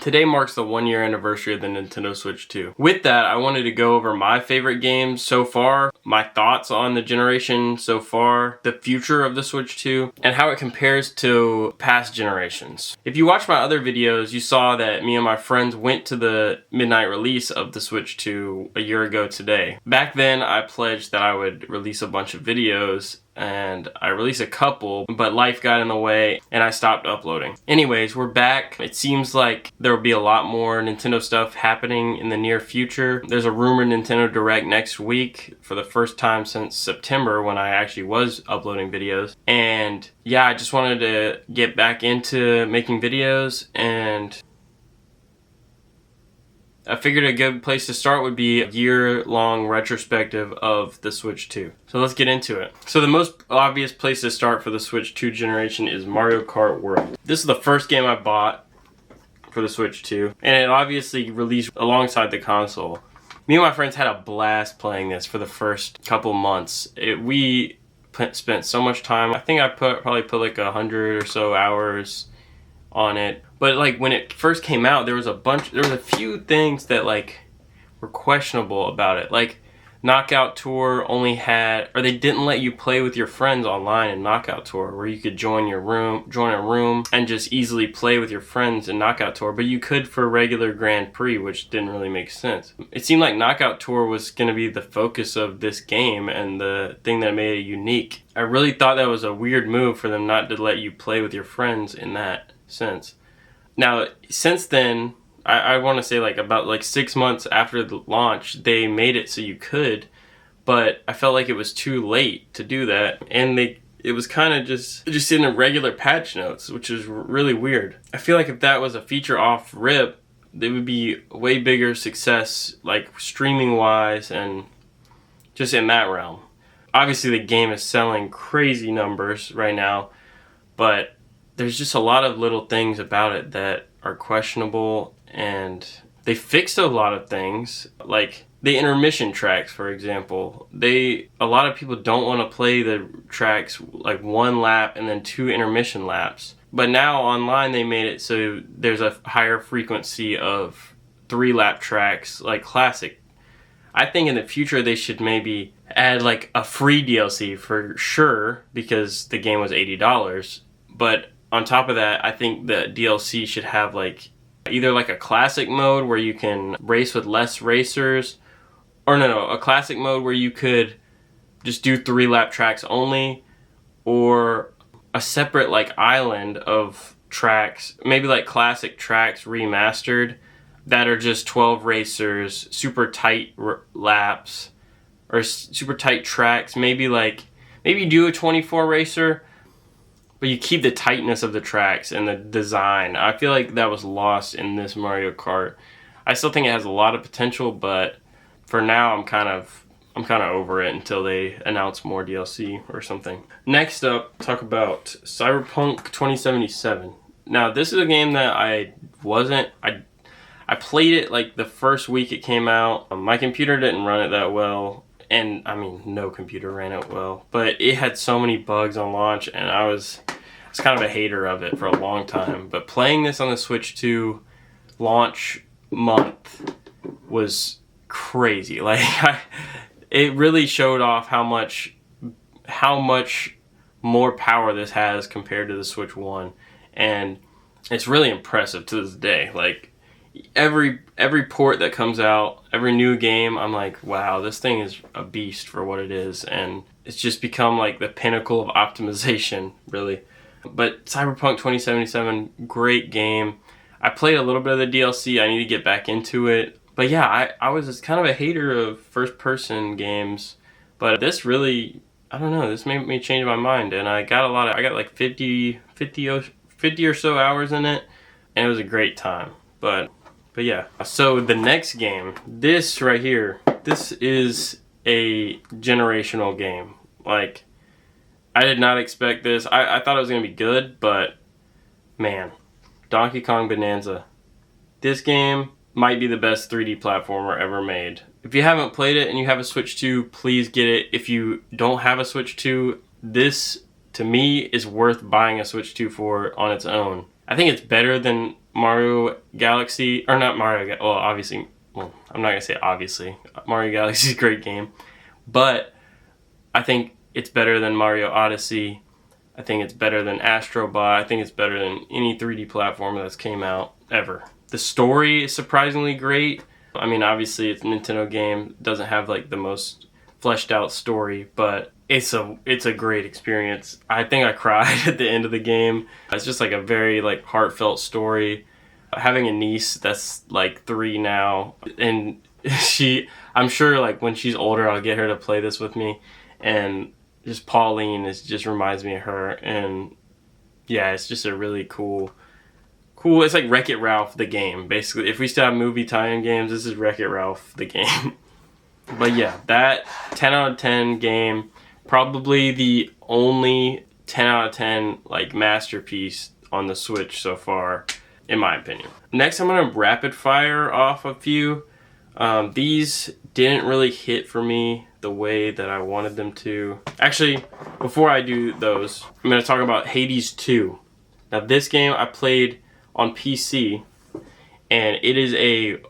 Today marks the 1 year anniversary of the Nintendo Switch 2. With that, I wanted to go over my favorite games so far, my thoughts on the generation so far, the future of the Switch 2, and how it compares to past generations. If you watched my other videos, you saw that me and my friends went to the midnight release of the Switch 2 a year ago today. Back then, I pledged that I would release a bunch of videos, and I released a couple, but life got in the way and I stopped uploading. Anyways, we're back. It seems like there will be a lot more Nintendo stuff happening in the near future. There's a rumored Nintendo Direct next week for the first time since September when I actually was uploading videos. And yeah, I just wanted to get back into making videos, and I figured a good place to start would be a year-long retrospective of the Switch 2. So let's get into it. So the most obvious place to start for the Switch 2 generation is Mario Kart World. This is the first game I bought for the Switch 2, and it obviously released alongside the console. Me and my friends had a blast playing this for the first couple months. We spent so much time. I think I probably put like 100 or so hours on it. But like when it first came out, there was a few things that like were questionable about it. Like Knockout Tour only had, or they didn't let you play with your friends online in Knockout Tour, where you could join a room and just easily play with your friends in Knockout Tour, but you could for regular Grand Prix, which didn't really make sense. It seemed like Knockout Tour was going to be the focus of this game and the thing that made it unique. I really thought that was a weird move for them not to let you play with your friends in that sense. Now, since then, I want to say like about like 6 months after the launch, they made it so you could, but I felt like it was too late to do that, and it was kind of just in the regular patch notes, which is really weird. I feel like if that was a feature off rip, it would be a way bigger success, like streaming wise and just in that realm. Obviously, the game is selling crazy numbers right now, but there's just a lot of little things about it that are questionable, and they fixed a lot of things, like the intermission tracks, for example. A lot of people don't want to play the tracks like 1 lap and then 2 intermission laps. But now online they made it so there's a higher frequency of 3-lap tracks like classic. I think in the future they should maybe add like a free DLC for sure, because the game was $80. But on top of that, I think the DLC should have like either like a classic mode where you can race with less racers, or a classic mode where you could just do 3-lap tracks only, or a separate like island of tracks, maybe like classic tracks remastered that are just 12 racers, super tight laps, or super tight tracks. Maybe do a 24 racer, but you keep the tightness of the tracks and the design. I feel like that was lost in this Mario Kart. I still think it has a lot of potential, but for now I'm kind of over it until they announce more DLC or something. Next up, talk about Cyberpunk 2077. Now, this is a game that I played it like the first week it came out. My computer didn't run it that well. And I mean, no computer ran it well, but it had so many bugs on launch, and I was kind of a hater of it for a long time. But playing this on the Switch 2 launch month was crazy. Like, it really showed off how much more power this has compared to the Switch 1, and it's really impressive to this day. Like, every port that comes out, every new game, I'm like, wow, this thing is a beast for what it is, and it's just become like the pinnacle of optimization, really. But Cyberpunk 2077, great game. I played a little bit of the DLC. I need to get back into it. But yeah, I was just kind of a hater of first-person games, but this really, I don't know, this made me change my mind, and I got like 50 or so hours in it, and it was a great time. But yeah, so the next game, this right here, this is a generational game. Like, I did not expect this. I thought it was going to be good, but man, Donkey Kong Bonanza. This game might be the best 3D platformer ever made. If you haven't played it and you have a Switch 2, please get it. If you don't have a Switch 2, this, to me, is worth buying a Switch 2 for on its own. I think it's better than Mario Galaxy, or not Mario, well, obviously, well, I'm not going to say obviously. Mario Galaxy is a great game, but I think it's better than Mario Odyssey. I think it's better than Astro Bot. I think it's better than any 3D platformer that's came out ever. The story is surprisingly great. I mean, obviously it's a Nintendo game. It doesn't have like the most fleshed out story, but it's a great experience. I think I cried at the end of the game. It's just like a very like heartfelt story. Having a niece that's like 3 now, and I'm sure like when she's older I'll get her to play this with me, and just Pauline just reminds me of her. And yeah, it's just a really cool, it's like Wreck-It Ralph the game, basically. If we still have movie tie-in games, this is Wreck-It Ralph the game. But yeah, that 10 out of 10 game, probably the only 10 out of 10 like masterpiece on the Switch so far, in my opinion. Next, I'm going to rapid fire off a few. These didn't really hit for me the way that I wanted them to. Actually, before I do those, I'm going to talk about Hades 2. Now, this game I played on PC, and it is a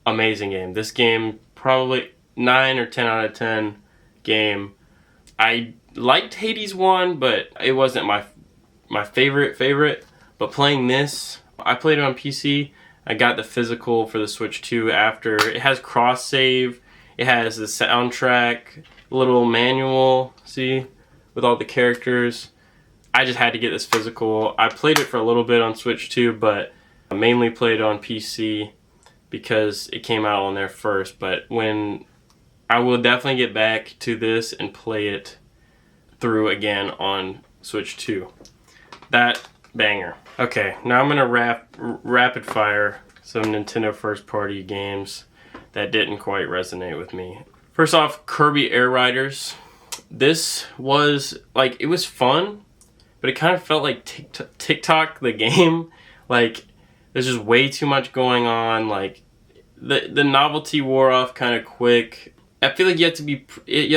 amazing game. This game, probably 9 or 10 out of 10 game. I liked Hades 1, but it wasn't my favorite. But playing this, I played it on PC. I got the physical for the Switch 2 after. It has cross save. It has the soundtrack, little manual, see, with all the characters. I just had to get this physical. I played it for a little bit on Switch 2, but I mainly played it on PC because it came out on there first. But when I will definitely get back to this and play it through again on Switch 2. That banger. Okay, now I'm gonna rapid fire some Nintendo first party games that didn't quite resonate with me. First off, Kirby Air Riders. This was like, it was fun, but it kind of felt like TikTok the game. Like there's just way too much going on. Like the novelty wore off kind of quick. I feel like you have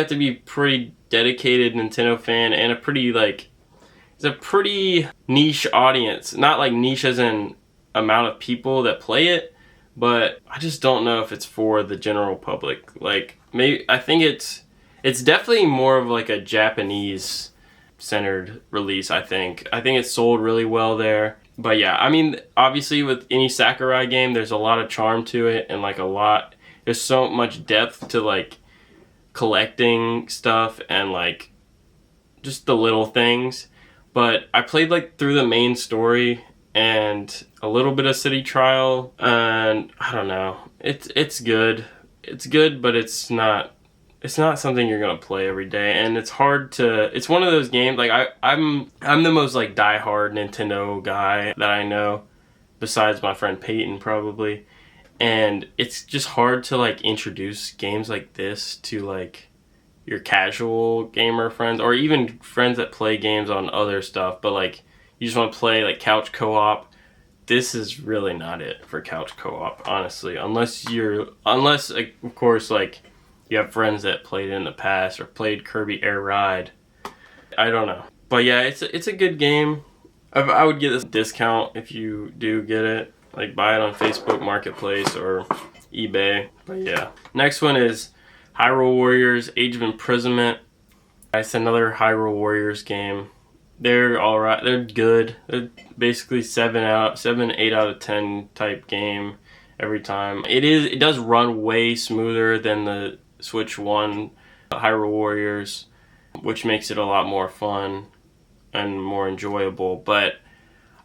to be pretty dedicated Nintendo fan and it's a pretty niche audience. Not like niche as in amount of people that play it, but I just don't know if it's for the general public. Like maybe I think it's definitely more of like a Japanese centered release. I think it sold really well there. But yeah, I mean, obviously with any Sakurai game, there's a lot of charm to it, and like there's so much depth to like collecting stuff and like just the little things. But I played like through the main story and a little bit of City Trial, and I don't know. It's good. It's good, but it's not something you're gonna play every day, and it's hard to. It's one of those games like I'm the most like diehard Nintendo guy that I know, besides my friend Peyton probably, and it's just hard to like introduce games like this to like your casual gamer friends, or even friends that play games on other stuff, but like you just want to play like couch co-op. This is really not it for couch co-op, honestly, unless of course like you have friends that played it in the past or played Kirby Air Ride. I don't know, but yeah, it's a good game. I would get this discount if you do get it, like buy it on Facebook Marketplace or eBay. But yeah, next one is Hyrule Warriors Age of Imprisonment. It's another Hyrule Warriors game. They're alright. They're good. They're basically 7, 8 out of 10 type game every time. It does run way smoother than the Switch 1 Hyrule Warriors, which makes it a lot more fun and more enjoyable. But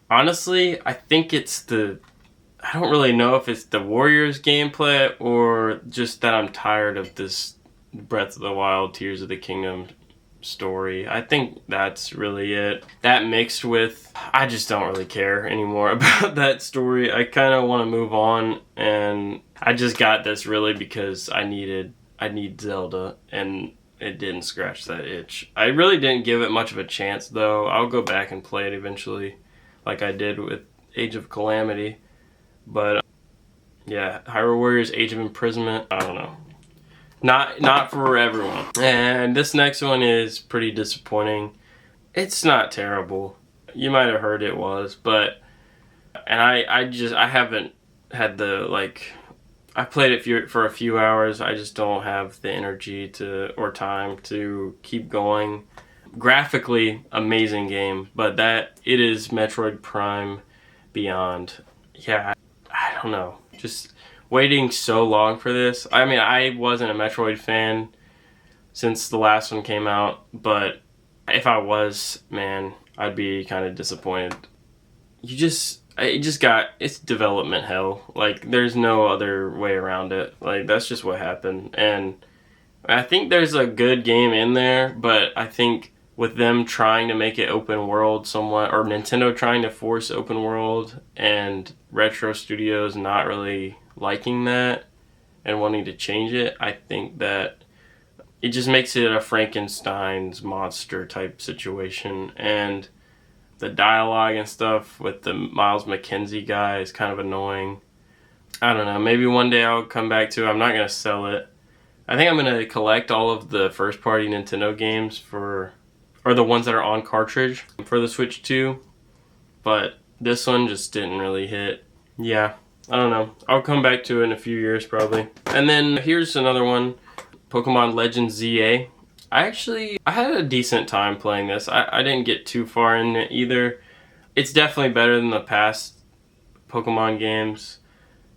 honestly, I think I don't really know if it's the Warriors gameplay or just that I'm tired of this Breath of the Wild, Tears of the Kingdom story. I think that's really it. That mixed with, I just don't really care anymore about that story. I kind of want to move on, and I just got this really because I need Zelda, and it didn't scratch that itch. I really didn't give it much of a chance though. I'll go back and play it eventually, like I did with Age of Calamity. But yeah, Hyrule Warriors Age of Imprisonment, I don't know. Not for everyone. And this next one is pretty disappointing. It's not terrible. You might have heard it was, but And I haven't had the, like, I played it for a few hours. I just don't have the energy or time to keep going. Graphically, amazing game, but it is Metroid Prime Beyond. Yeah, I don't know. Just waiting so long for this. I mean, I wasn't a Metroid fan since the last one came out, but if I was, man, I'd be kind of disappointed. It's development hell. Like, there's no other way around it. Like, that's just what happened. And I think there's a good game in there, but I think with them trying to make it open world somewhat, or Nintendo trying to force open world, and Retro Studios not really liking that and wanting to change it, I think that it just makes it a Frankenstein's monster type situation. And the dialogue and stuff with the Miles McKenzie guy is kind of annoying. I don't know. Maybe one day I'll come back to it. I'm not going to sell it. I think I'm going to collect all of the first-party Nintendo games or the ones that are on cartridge for the Switch 2. But this one just didn't really hit. Yeah, I don't know. I'll come back to it in a few years probably. And then here's another one. Pokemon Legends ZA. I had a decent time playing this. I didn't get too far in it either. It's definitely better than the past Pokemon games.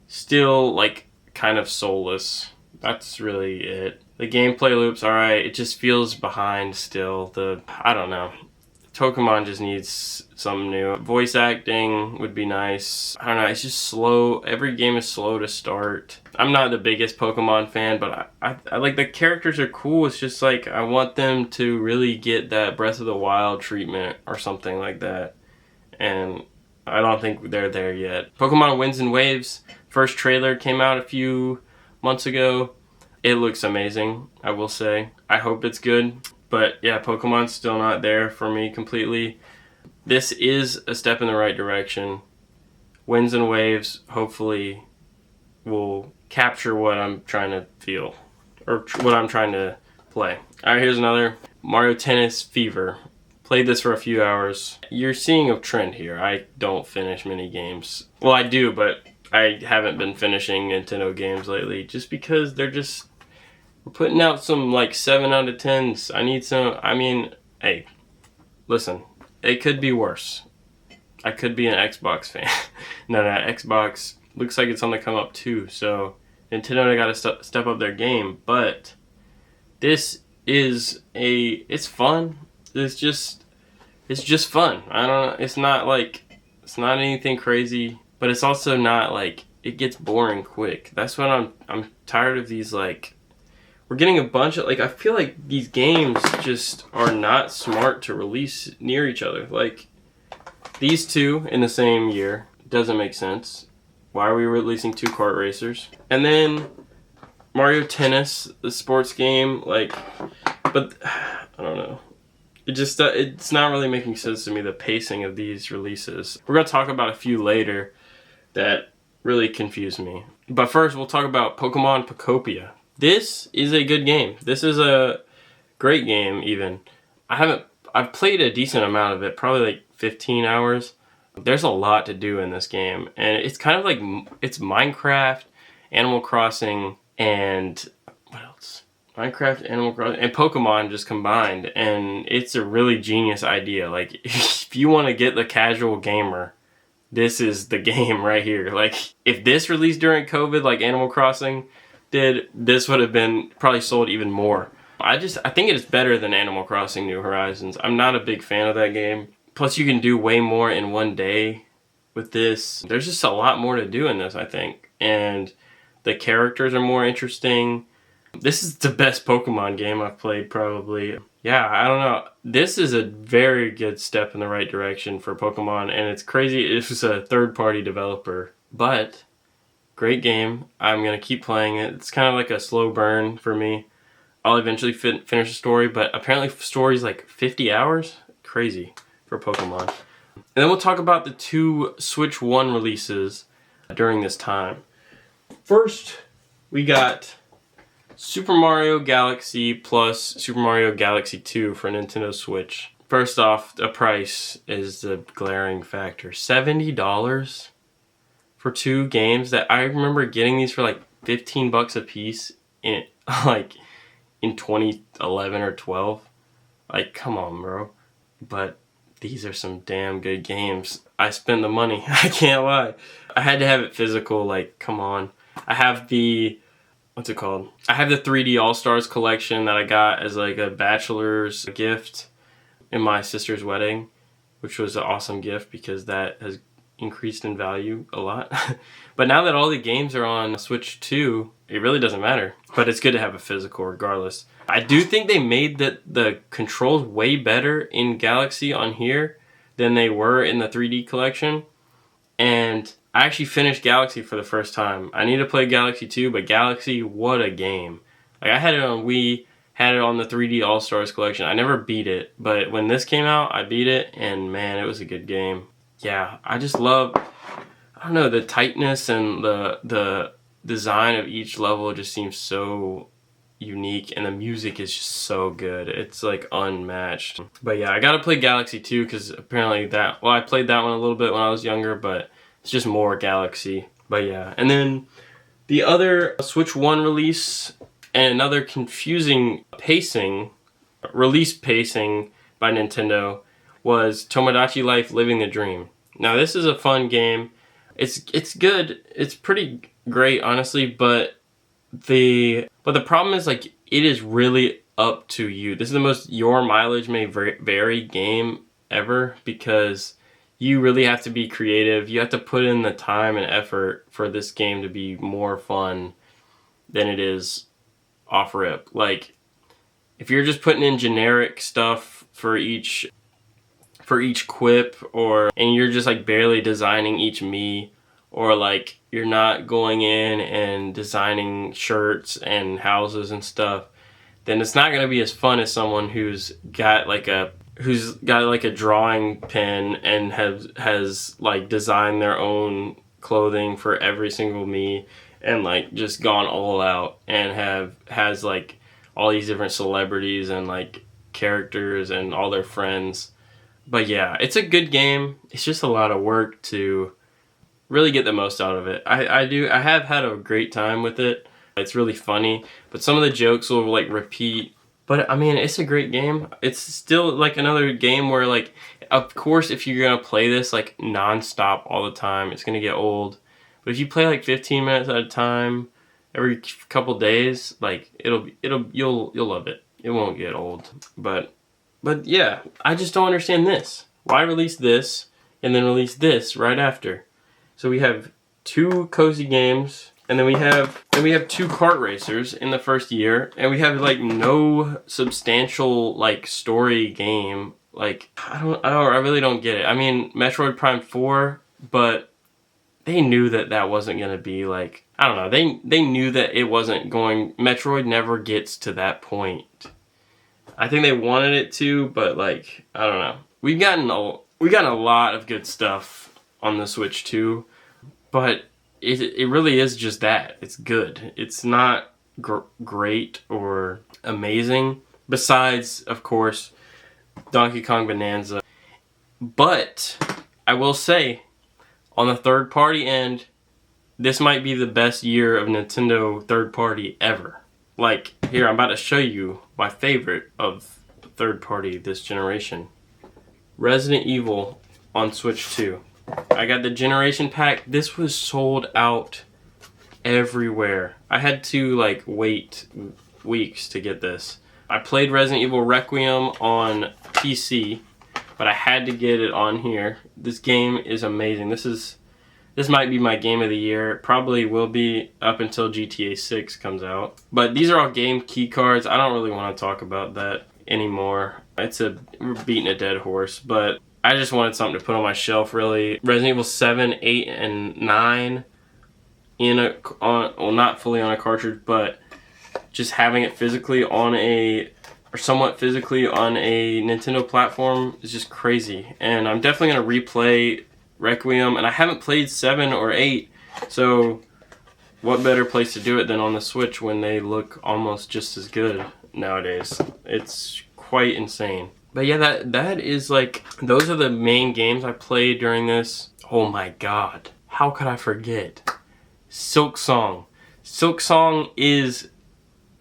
Still, like, kind of soulless. That's really it. The gameplay loop's alright. It just feels behind still. I don't know. Pokemon just needs something new. Voice acting would be nice. I don't know, it's just slow. Every game is slow to start. I'm not the biggest Pokemon fan, but I like, the characters are cool. It's just like, I want them to really get that Breath of the Wild treatment or something like that. And I don't think they're there yet. Pokemon Winds and Waves. First trailer came out a few months ago. It looks amazing, I will say. I hope it's good. But yeah, Pokemon's still not there for me completely. This is a step in the right direction. Winds and Waves hopefully will capture what I'm trying to feel, or what I'm trying to play. Alright, here's another. Mario Tennis Fever. Played this for a few hours. You're seeing a trend here. I don't finish many games. Well, I do, but I haven't been finishing Nintendo games lately just because we're putting out some, like, 7 out of 10s. Hey, listen, it could be worse. I could be an Xbox fan. No, Xbox looks like it's on the come up too, so Nintendo got to step up their game, but this is it's fun. It's just fun. I don't know, it's not anything crazy, but it's also not, like, it gets boring quick. That's what I'm tired of these, like, we're getting a bunch of, like, I feel like these games just are not smart to release near each other. Like, these two in the same year doesn't make sense. Why are we releasing 2 kart racers? And then Mario Tennis, the sports game, like, but I don't know. It's not really making sense to me, the pacing of these releases. We're going to talk about a few later that really confuse me. But first, we'll talk about Pokemon Pocopia. This is a good game. This is a great game, even. I've played a decent amount of it, probably like 15 hours. There's a lot to do in this game, and it's kind of like, it's Minecraft, Animal Crossing, and what else? Minecraft, Animal Crossing, and Pokemon just combined, and it's a really genius idea. Like, if you want to get the casual gamer, this is the game right here. Like, if this released during COVID, like Animal Crossing did, this would have been probably sold even more. I think it is better than Animal Crossing New Horizons. I'm not a big fan of that game. Plus, you can do way more in one day with this. There's just a lot more to do in this, I think. And the characters are more interesting. This is the best Pokemon game I've played, probably. Yeah, I don't know. This is a very good step in the right direction for Pokemon. And it's crazy it was a third-party developer. But great game. I'm going to keep playing it. It's kind of like a slow burn for me. I'll eventually finish the story, but apparently the story's like 50 hours? Crazy for Pokemon. And then we'll talk about the 2 Switch 1 releases during this time. First, we got Super Mario Galaxy plus Super Mario Galaxy 2 for Nintendo Switch. first off, the price is the glaring factor. $70 for 2 games that I remember getting these for like $15 a piece in like in 2011 or 12. Like, come on, bro. But these are some damn good games. I spent the money. I can't lie. I had to have it physical. Like, come on. I have the, what's it called? I have the 3D All-Stars collection that I got as like a bachelor's gift in my sister's wedding, which was an awesome gift because that has increased in value a lot. But now that all the games are on Switch 2, it really doesn't matter. But it's good to have a physical regardless. I do think they made the controls way better in Galaxy on here than they were in the 3D collection. And I actually finished Galaxy for the first time. I need to play Galaxy 2, but Galaxy, what a game. Like, I had it on Wii, had it on the 3D All-Stars collection. I never beat it, but when this came out, I beat it, and man, it was a good game. Yeah, I just love, I don't know, the tightness and the design of each level just seems so unique, and the music is just so good. It's like unmatched. But yeah, I gotta play Galaxy 2 because apparently I played that one a little bit when I was younger, but it's just more Galaxy. But yeah, and then the other Switch 1 release and another confusing release pacing by Nintendo was Tomodachi Life Living the Dream. Now this is a fun game. It's good. It's pretty great, honestly, but the problem is, like, it is really up to you. This is the most your mileage may vary game ever because you really have to be creative. You have to put in the time and effort for this game to be more fun than it is off rip. Like, if you're just putting in generic stuff for each quip, and you're just like barely designing each Mii, or like you're not going in and designing shirts and houses and stuff, then it's not going to be as fun as someone who's got like a drawing pen and has like designed their own clothing for every single Mii and like just gone all out and has like all these different celebrities and like characters and all their friends. But yeah, it's a good game. It's just a lot of work to really get the most out of it. I have had a great time with it. It's really funny, but some of the jokes will like repeat. But I mean, it's a great game. It's still like another game where, like, of course, if you're gonna play this like non-stop all the time, it's gonna get old. But if you play like 15 minutes at a time every couple days, like you'll love it. It won't get old. But yeah, I just don't understand this. Why release this and then release this right after? So we have 2 cozy games, and then we have 2 kart racers in the first year, and we have like no substantial like story game. Like, I really don't get it. I mean, Metroid Prime 4, but they knew that wasn't gonna be like, I don't know. They knew that it wasn't going. Metroid never gets to that point. I think they wanted it to, but like, I don't know. We've gotten a lot of good stuff on the Switch 2, but it really is just that. It's good. It's not great or amazing, besides, of course, Donkey Kong Bonanza. But I will say, on the third-party end, this might be the best year of Nintendo third-party ever. Like, here, I'm about to show you my favorite of third-party this generation. Resident Evil on Switch 2. I got the Generation Pack. This was sold out everywhere. I had to like wait weeks to get this. I played Resident Evil Requiem on PC, but I had to get it on here. This game is amazing. This might be my game of the year. It probably will be up until GTA 6 comes out. But these are all game key cards. I don't really want to talk about that anymore. We're beating a dead horse, but I just wanted something to put on my shelf, really. Resident Evil 7, 8, and 9 not fully on a cartridge, but just having it somewhat physically on a Nintendo platform is just crazy. And I'm definitely going to replay Requiem, and I haven't played 7 or 8, so what better place to do it than on the Switch when they look almost just as good nowadays. It's quite insane. But yeah, that is like, those are the main games I played during this. Oh my god. How could I forget? Silksong. Silksong is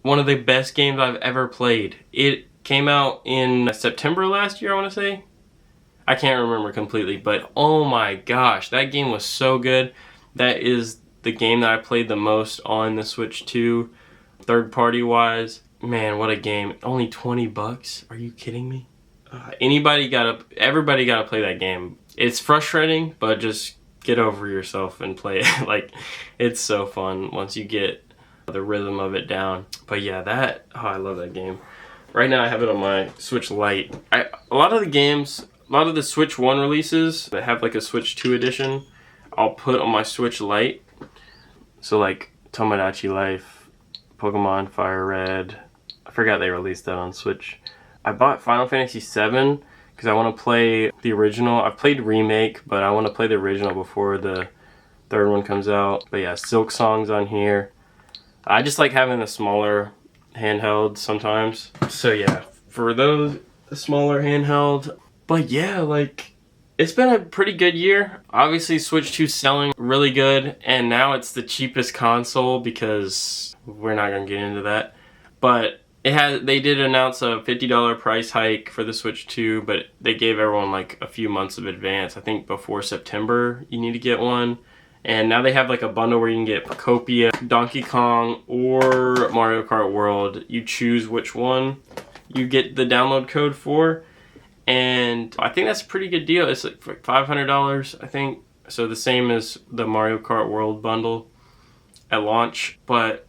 one of the best games I've ever played. It came out in September last year, I want to say. I can't remember completely, but oh my gosh, that game was so good. That is the game that I played the most on the Switch 2, third party wise. Man, what a game. Only $20? Are you kidding me? Everybody gotta play that game. It's frustrating, but just get over yourself and play it. Like, it's so fun once you get the rhythm of it down. But yeah, I love that game. Right now I have it on my Switch Lite. A lot of the Switch 1 releases that have like a Switch 2 edition, I'll put on my Switch Lite. So like Tomodachi Life, Pokemon Fire Red. I forgot they released that on Switch. I bought Final Fantasy VII because I want to play the original. I've played Remake, but I want to play the original before the third one comes out. But yeah, Silksong's on here. I just like having the smaller handheld sometimes. So yeah, for those, the smaller handheld. But yeah, like, it's been a pretty good year. Obviously, Switch 2's selling really good, and now it's the cheapest console because we're not going to get into that. But they did announce a $50 price hike for the Switch 2, but they gave everyone like a few months of advance. I think before September you need to get one. And now they have like a bundle where you can get Copia, Donkey Kong, or Mario Kart World. You choose which one you get the download code for. And I think that's a pretty good deal. It's like $500, I think. So the same as the Mario Kart World bundle at launch. But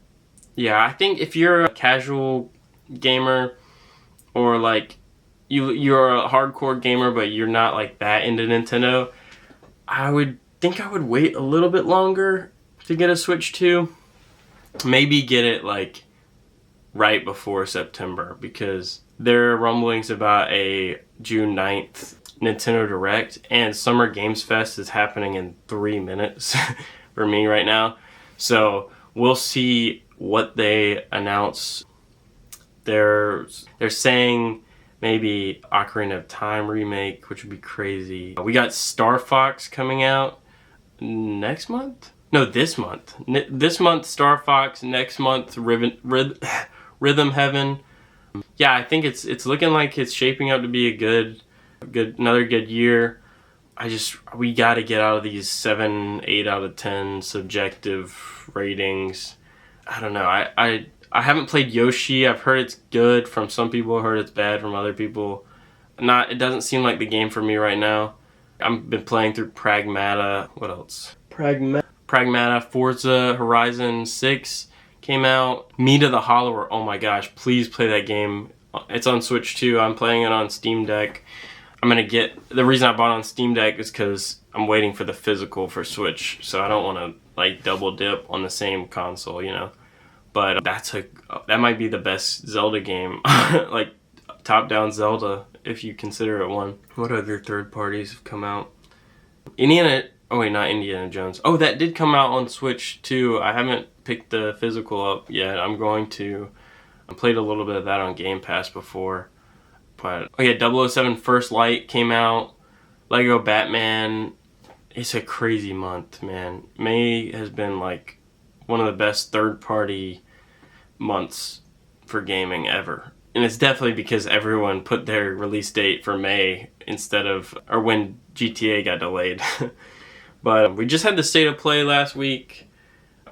yeah, I think if you're a casual gamer, or like you're a hardcore gamer but you're not like that into Nintendo, I would wait a little bit longer to get a Switch 2. Maybe get it like right before September, because there are rumblings about a June 9th Nintendo Direct, and Summer Games Fest is happening in 3 minutes for me right now. So we'll see what they announce. They're saying maybe Ocarina of Time remake, which would be crazy. We got Star Fox coming out next month? No, this month. This month Star Fox, next month Rhythm Heaven. Yeah, I think it's looking like it's shaping up to be another good year. We got to get out of these 7, 8 out of 10 subjective ratings. I don't know. I haven't played Yoshi. I've heard it's good from some people. I've heard it's bad from other people. It doesn't seem like the game for me right now. I've been playing through Pragmata. What else? Pragmata, Forza Horizon 6 came out. Mita the Hollower. Oh my gosh, please play that game. It's on Switch 2. I'm playing it on Steam Deck. The reason I bought it on Steam Deck is because I'm waiting for the physical for Switch, so I don't want to like double dip on the same console, you know. But that might be the best Zelda game, like top-down Zelda, if you consider it one. What other third parties have come out? Not Indiana Jones. Oh, that did come out on Switch too. I haven't picked the physical up yet. I'm going to. I played a little bit of that on Game Pass before. But, 007 First Light came out. Lego Batman. It's a crazy month, man. May has been like one of the best third-party months for gaming ever. And it's definitely because everyone put their release date for May or when GTA got delayed. But we just had the State of Play last week,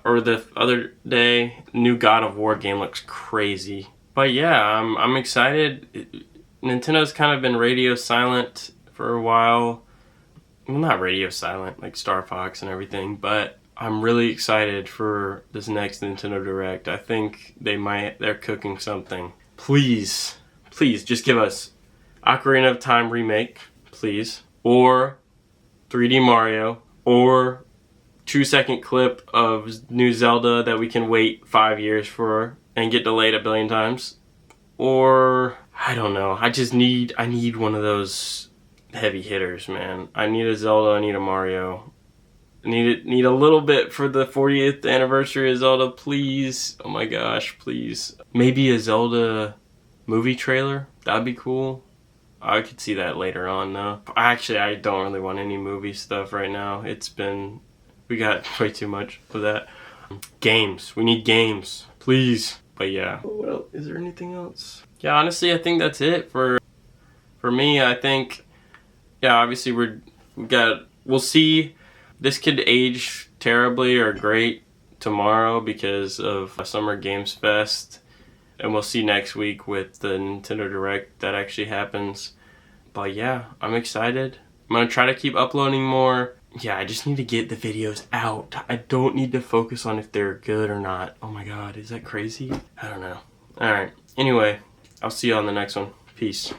or the other day. New God of War game looks crazy. But yeah, I'm excited. Nintendo's kind of been radio silent for a while. Well, not radio silent, like Star Fox and everything, but I'm really excited for this next Nintendo Direct. I think they're cooking something. Please just give us Ocarina of Time remake, please, or 3D Mario, or 2-second clip of new Zelda that we can wait 5 years for and get delayed a billion times, or I don't know. I need one of those heavy hitters, man. I need a Zelda. I need a Mario. I need a little bit for the 40th anniversary of Zelda, please. Oh my gosh, please. Maybe a Zelda movie trailer. That'd be cool. I could see that later on though. Actually, I don't really want any movie stuff right now. We got way too much of that. Games. We need games. Please. But yeah. Well, is there anything else? Yeah, honestly, I think that's it for me. I think, yeah, obviously we'll see. This could age terribly or great tomorrow because of Summer Games Fest. And we'll see next week with the Nintendo Direct that actually happens. But yeah, I'm excited. I'm going to try to keep uploading more. Yeah, I just need to get the videos out. I don't need to focus on if they're good or not. Oh my god, is that crazy? I don't know. Alright, anyway, I'll see you on the next one. Peace.